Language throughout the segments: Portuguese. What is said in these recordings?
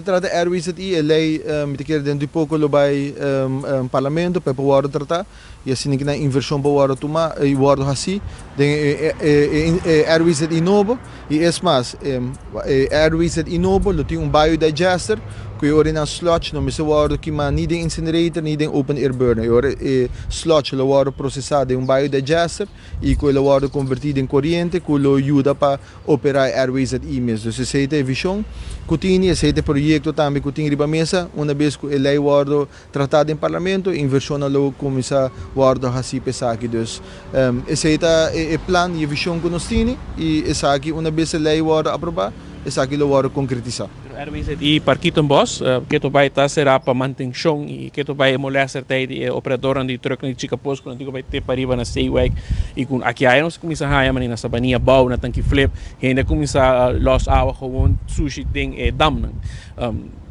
Trata RWZI é lei que quer dentro de pouco lo vai Parlamento para o trata e assim que na inversão para o tomar e o assim RWZI novo e é mais RWZI novo lo tem biodigester que ora na slot não me se o que man niet incinerator niet open air burner ora slot lo ora processado em biodigester e que lo ora convertido em corrente que lo ajuda para operar RWZI mesmo se essa é visão que tinha esse projeto também que tinha riba mesa uma vez que a lei was tratada em parlamento inversão lo começa guarda assim esaki dus esse é plan e visão que nós temos e esaki uma vez a lei was aprovada esaki lo was concretizar. RWZI Parkietenos, que tu vai estar será para manutenção e que tu vai molhar certa de operador de truck de chica posto quando tu vai ter para riba na seaway e com aqui aí nós começa a ir na sabania bau na tanque flip e ainda começa a los água com sushi tem dam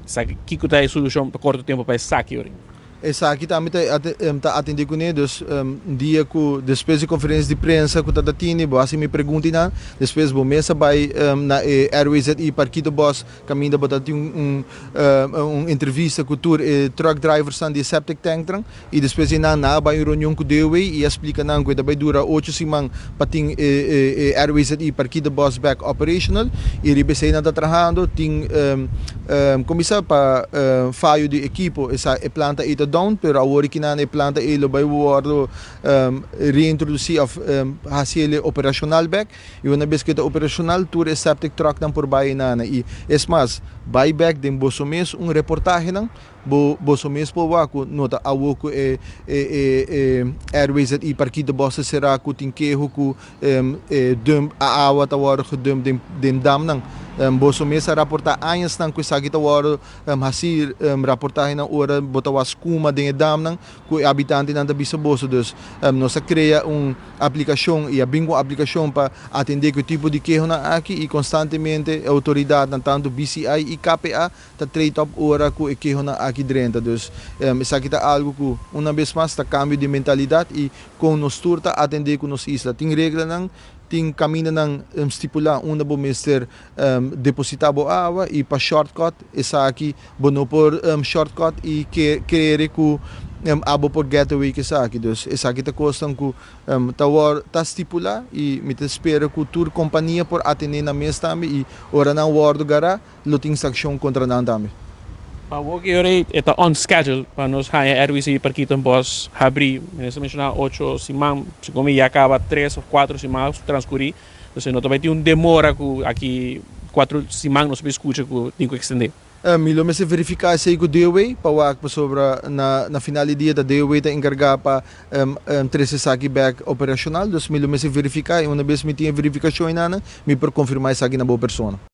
sabe que tu tem solução para curto tempo para esaki ori. Esaki também está atendendo com eles dia que depois de conferência de imprensa que está tendo você me pergunta não depois vou mesa vai na RWZI Parkietenos caminho para ter entrevista com o truck driver são de septic tank e depois na vai reunião com o DOE e explica não que vai durar 8 semanas para ter RWZI Parkietenos back operational e ele vai estar trabalhando tem começar para falho de equipo essa planta down, pero agora que na planta ele vai reintroduzir ele operacional back e uma vez que está operacional tu septic truck não por baixo nana e é mais buyback de bolso mês reportagem não bolso mês por waco nota a waco RWZI Parkietenos será que tem que dump a água tá agora dump de dam não bolso mês a reportar anos não que sabe tá agora assim reportagem na hora botar as kuma de dam não que habitante não da bisa bolso dus nós cria aplicação e abrir uma aplicação para atender que tipo de queijo na aqui e constantemente a autoridade tanto BCI e KPA tá trade up hora que queijo na aqui dentro dus isso aqui tá algo que uma vez mais tá cambio de mentalidade e com nos turta atender com nos isla tem regra não tem caminho não estipular uma bom mister depositar boa água e para shortcut essa aqui bono por shortcut e querer que abo por getaway que essa aqui dus essa aqui tá costam que tá estipular e me espera que tour companhia por atender na mesa também e ora não guardo gara lo tem sanção contra não também. Para o que ora está on schedule para nós RWZI Parkietenos abrir, nesse mencionar 8 semanas, se como já acaba 3 ou 4 semanas transcorrer, então não vai ter demora que aqui 4 semanas nós escuta que tem que estender. Milo me se verificar se o DOE para o sobre na final do dia da DOE está encarregado para trazer esaki back operacional, então milo me se verificar e uma vez me tinha verificação ainda me por confirmar essa aqui na boa pessoa.